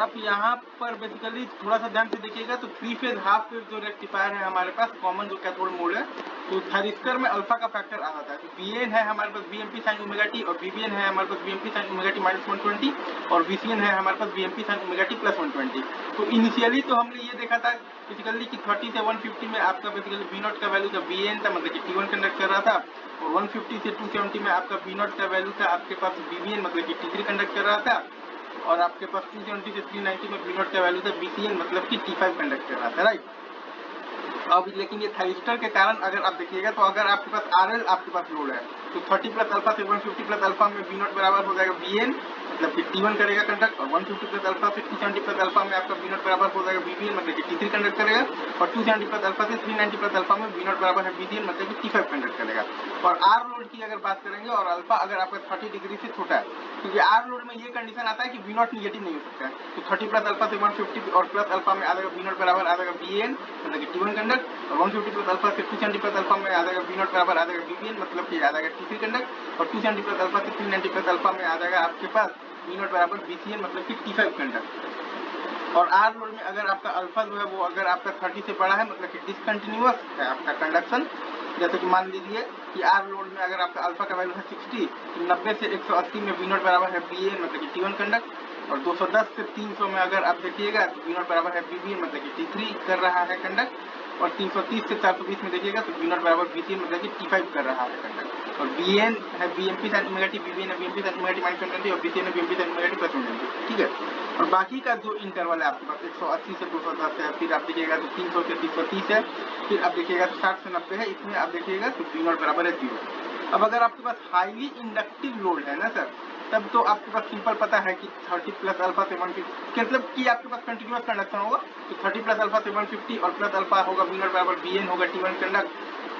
आप यहाँ पर बेसिकली थोड़ा सा ध्यान से देखिएगा तो 3 फेज हाफ फेज जो रेक्टिफायर है हमारे पास कॉमन जो कैथोड मोड है, तो थायरिस्टर में अल्फा का फैक्टर आ जाता है। तो बीएन है हमारे पास बीएमपी साइन ओमेगा टी और बीबीएन है हमारे पास BMP sine omega T minus 120 और बीसीएन है हमारे पास BMP sine omega T plus 120। तो इनिशियली तो हमने ये देखा था बेसिकली कि 30 से 150 में आपका बेसिकली बी नॉट का वैल्यू था बीएन था, मतलब कि T1 कंडक्ट कर रहा था, और 150 से 270 में आपका बी नॉट का वैल्यू था आपके पास बीबीएन, मतलब कि T3 कंडक्ट कर रहा था, और आपके पास 270 से 390 में बी नॉट का वैल्यू था बीसीएन, मतलब कि T5 कंडक्ट कर रहा था, राइट। अब लेकिन ये थायरिस्टर के कारण अगर आप देखिएगा तो अगर आपके पास आरएल आपके पास लोड है तो 30 प्लस अल्फा से 150 प्लस अल्फा में बी नॉट बराबर हो जाएगा बीएन, मतलब कि T1 करेगा कंडक्ट, और 150 प्लस अल्फा से 270 प्लस अल्फा में आपका बी नॉट बराबर हो जाएगा बीबीएन, मतलब कि T3 कंडक्ट करेगा, और 270 प्लस अल्फा से 390 प्लस अल्फा में बी नॉट बराबर है बीसीएन, मतलब कि T5 कंडक्ट करेगा। और आर लोड की अगर बात करेंगे और अल्फा अगर आपका 30 डिग्री से छोटा है, क्योंकि आर लोड में ये कंडीशन आता है कि बी नॉट निगेटिव नहीं हो सकता है, तो 30 प्लस अल्फा से 150 और प्लस अल्फा में आ जाएगा बी नॉट बराबर आ जाएगा बीएन, मतलब कि T1 कंडक्ट, और 150 प्लस अल्फा से 270 प्लस अल्फा में आ जाएगा बी नॉट बराबर आ जाएगा बीबीएन, मतलब कि आ जाएगा T3 कंडक्ट, और 270 प्लस अल्फा से 390 प्लस अल्फा में आ जाएगा आपके पास बी नॉट बराबर बीसीएन, मतलब कि T5 कंडक्ट। और आर लोड में अगर आपका अल्फा जो है वो अगर आपका 30 से बड़ा है, मतलब कि डिसकंटिन्यूअस है आपका कंडक्शन, जैसे कि मान लीजिए कि आर लोड में अगर आपका अल्फा का वैल्यू है 60, तो 90 से 180 में बी नॉट बराबर है बीएन, मतलब कि T1 कंडक्ट, और 210 से 300 में अगर आप देखिएगा तो बी नॉट बराबर है बीबीएन, मतलब कि T3 कर रहा है कंडक्ट, और 330 से 420 में देखिएगा तो बी नॉट बराबर बीसीएन, मतलब कि T5 कर रहा है कंडक्ट, और बीएन है BMP sine omega T, BBN है BMP sine omega T minus 120 और बीसीएन है BMP sine omega T plus 120, ठीक है। और बाकी का जो इंटरवल है आपके पास 180 से 210 है, फिर आप देखिएगा तो 300 से 330 है, फिर आप देखिएगा तो 60 से 90 है, इसमें आप देखिएगा तो बी नॉट बराबर है 0। अब अगर आपके पास हाईली इंडक्टिव लोड है ना सर, तब तो आपके पास सिंपल पता है कि 30 प्लस अल्फा से 150 मतलब कि आपके पास कंटिन्यूअस कंडक्शन होगा, तो 30 प्लस अल्फा से 150 और प्लस अल्फा होगा बी नॉट बराबर बीएन होगा T1 कंडक्ट,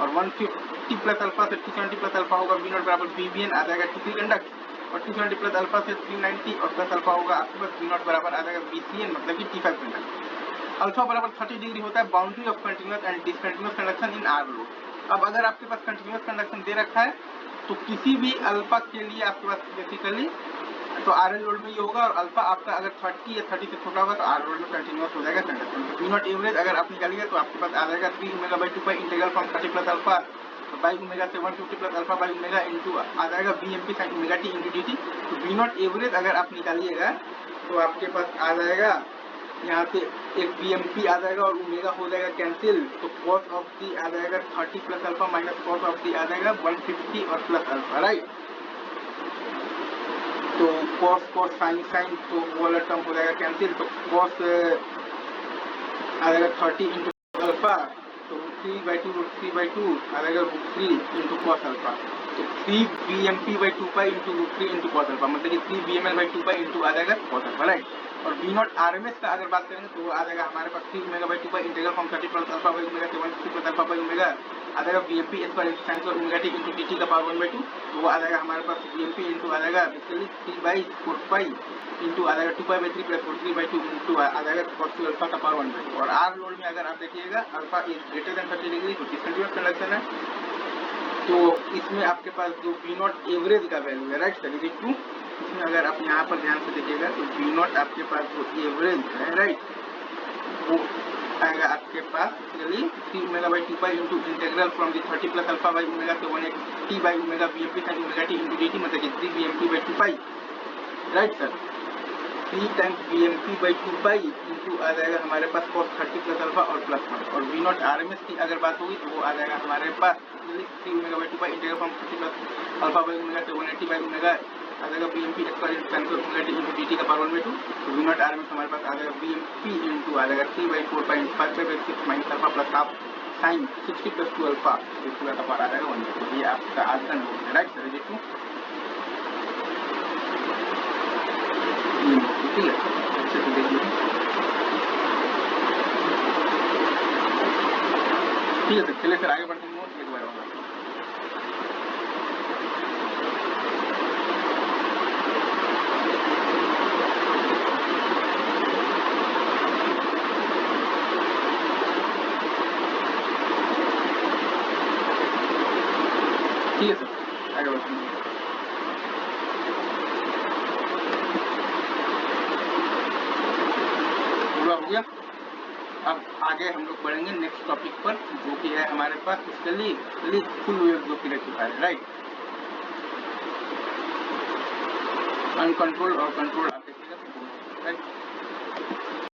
और 150 प्लस अल्फा से 270 प्लस अल्फा होगा बी नॉट बराबर बीबीएन आ जाएगा T3 कंडक्ट, और 270 प्लस अल्फा से 390 और प्लस अल्फा होगा आपके पास बी नॉट बराबर आ जाएगा बीसीएन, मतलब कि T5 कंडक्ट। अल्फा बराबर 30 डिग्री होता है boundary of continuous and discontinuous conduction in are load. अब अगर आपके पास कंटिन्यूअस कंडक्शन दे रखा है तो किसी भी अल्फा के लिए आपके पास बेसिकली तो आर एल लोड में ये होगा, और अल्फा आपका अगर 30 या 30 से छोटा होगा तो आर लोड में कंटिन्यूअस हो जाएगा कंडक्शन। तो बी नॉट एवरेज अगर आप निकालिएगा तो आपके पास आ जाएगा 3 omega by 2 pi integral from 30 plus alpha by omega से 150 plus alpha by omega into आ जाएगा B M P sine omega T into D T. तो बी नॉट एवरेज अगर आप निकालिएगा तो आपके पास आ जाएगा यहाँ से एक बी एम पी आ जाएगा और ओमेगा हो जाएगा कैंसिल, तो कॉस ऑफ डी आ जाएगा 30 plus alpha minus cos of D आ जाएगा 150 और प्लस अल्फा, राइट। तो कॉस कॉस साइन साइन तो वो वाला टर्म हो जाएगा कैंसिल, तो कॉस आ जाएगा 30 इंटू अल्फा, तो √3/2 आ जाएगा √3 इंटू कॉस अल्फा, तो 3 BMP/2 pi into √3 into cos alpha, मतलब कि 3 BML/2 पाई इंटू आ जाएगा कॉस अल्फा, राइट। और बी नॉट आरएमएस का अगर बात करेंगे तो वो आ जाएगा हमारे पास 3 omega pi integral from 30 plus alpha by omega से 150 प्लस अल्फा बाई ओमेगा आ जाएगा BMP square into sine square omega T into D T का पावर 1/2, तो वो आ जाएगा हमारे पास बीएमपी इंटू आ जाएगा बेसिकली 3/4 पाई इंटू आ जाएगा 2 पाई/3 प्लस 3/2 इंटू आ जाएगा cos2 अल्फा का पावर 1/2। और आर लोड में अगर आप देखिएगा alpha is greater than 30 degree तो डिसकंटिन्यूअस कंडक्शन है, तो इसमें आपके पास जो बी नॉट एवरेज का वैल्यू है, राइट सर, इज टू, इसमें अगर आप यहाँ पर ध्यान से देखिएगा तो बी नॉट आपके पास जो एवरेज है, राइट, वो आएगा आपके पास basically 3 omega pi into integral from the 30 plus alpha by omega से 180 by omega BMP sine omega T into D T, मतलब कि 3 BMP/2 pi, right sir, 3 times BMP/2 pi into आ जाएगा हमारे पास cos 30 प्लस अल्फा और plus 1, और we not RMS की अगर बात होगी तो वो आ जाएगा हमारे पास 3 omega pi integral from 30 plus alpha by omega से 180 बाई ओमेगा आ जाएगा BMP square into sine square omega T into D T का पावर 1/2, तो वी नॉट आरएमएस हमारे पास आ जाएगा BMP इंटू आ जाएगा 3/4 pi into 5/6 minus alpha plus half sine 60 plus 2 alpha, ये पूरा का पावर आ जाएगा 1/2। ये आपका आंसर है, राइट सर, ये ठीक है, अच्छे से देखिए, ठीक है सर, चलिए सर आगे बढ़ते हैं एक बार और। ठीक है सर, आगे बढ़ते हैं। गया। अब आगे हम लोग बढ़ेंगे नेक्स्ट टॉपिक पर, जो कि है हमारे पास स्केलिंग फुल वेव जो कि रेक्टिफायर, राइट। अनकंट्रोल और कंट्रोल आप देखिएगा, राइट।